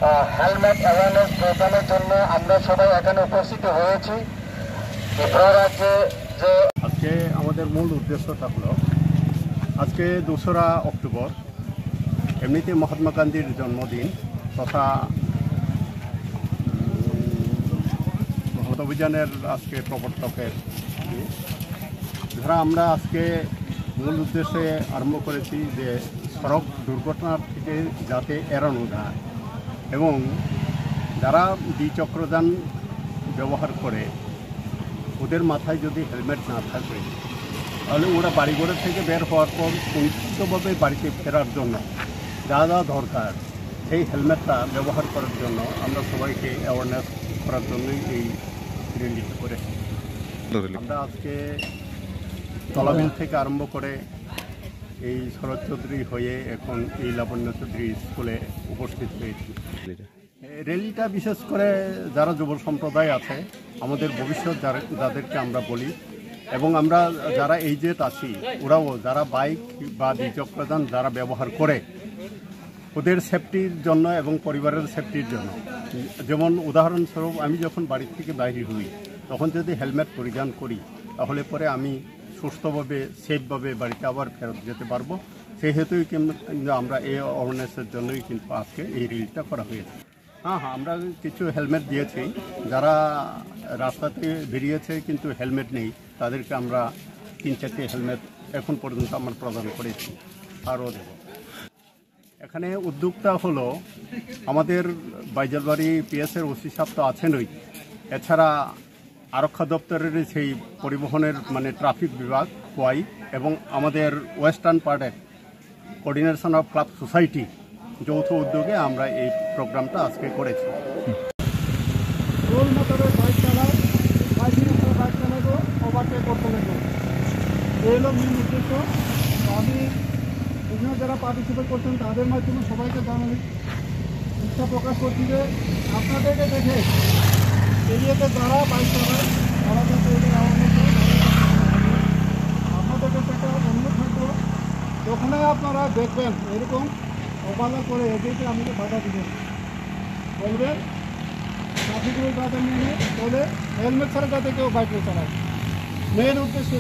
Helmet awareness প্রোগ্রামের জন্য আমরা সবাই এখানে উপস্থিত হয়েছি। ত্রিপুরা রাজ্যে যে আজকে আমাদের মূল উদ্দেশ্যটা হলো, আজকে 2রা অক্টোবর এমনিতে মহাত্মা গান্ধীর জন্মদিন তথা অভিযানের আজকে প্রবর্তকের। যারা আমরা আজকে মূল উদ্দেশ্যে আরম্ভ করেছি যে সড়ক দুর্ঘটনার থেকে যাতে এড়ানো যায় এবং যারা দ্বিচক্রযান ব্যবহার করে ওদের মাথায় যদি হেলমেট না থাকে তাহলে ওরা বাড়িঘর থেকে বের হওয়ার পর সুনিশ্চিতভাবে বাড়িতে ফেরার জন্য যা যা দরকার সেই হেলমেটটা ব্যবহার করার জন্য আমরা সবাইকে অ্যাওয়ারনেস করার জন্যই এই র্যালি করে। আমরা আজকে তলাবিল থেকে আরম্ভ করে এই শরৎ চৌধুরী হয়ে এখন এই লাবণ্য চৌধুরী স্কুলে উপস্থিত হয়েছি। র্যালিটা বিশেষ করে যারা যুব সম্প্রদায় আছে, আমাদের ভবিষ্যৎ যাদেরকে আমরা বলি, এবং আমরা যারা এইজেড আছি ওরাও যারা বাইক বা দ্বিচক্রযান যারা ব্যবহার করে ওদের সেফটির জন্য এবং পরিবারের সেফটির জন্য। যেমন উদাহরণস্বরূপ আমি যখন বাড়ি থেকে বাইরে হই তখন যদি হেলমেট পরিধান করি তাহলে পরে আমি সুস্থভাবে সেফভাবে বাড়িতে আবার ফেরত যেতে পারবো। সেই হেতুই কিন্তু আমরা এই অ্যাওয়ারনেসের জন্যই কিন্তু আজকে এই রিলটা করা হয়েছে। হ্যাঁ, আমরা কিছু হেলমেট দিয়েছি। যারা রাস্তাতে বেরিয়েছে কিন্তু হেলমেট নেই তাদেরকে আমরা 3-4টি হেলমেট এখন পর্যন্ত আমরা প্রদান করেছি, আরও দেব। এখানে উদ্যোগটা হলো আমাদের বাইজালবাড়ি পিএসের ওসি সাহেব তো আছেনই, এছাড়া আরক্ষা দপ্তরের সেই পরিবহনের ট্রাফিক বিভাগ কোয়াই এবং আমাদের ওয়েস্টার্ন পার্টের কোঅর্ডিনেশন অফ ক্লাব সোসাইটি যৌথ উদ্যোগে আমরা এই প্রোগ্রামটা আজকে করেছি। রোল মোটরে বাইক চালায়, বাইক চালাবো, ওভারটেক করতে লাগবো, এই হলো মূল উদ্দেশ্য। আমি এখানে যারা পার্টিসিপেট করছেন তাদের মাধ্যমে সবাইকে জানাই ইচ্ছা প্রকাশ করছি যে আপনাদেরকে দেখে এরিয়াতে যারা বাইক চালায় তারা যাতে আপনাদের কাছে একটা অনুরোধ থাকবো, যখনই আপনারা দেখবেন এরকম অবাধা করে এদেরকে আমাকে বাধা দিবেন, বলবেন ট্রাফিক রুল বাধা নিয়ে বলে হেলমেট ছাড়া যাতে কেউ বাইক চালায়। মেন উদ্দেশ্য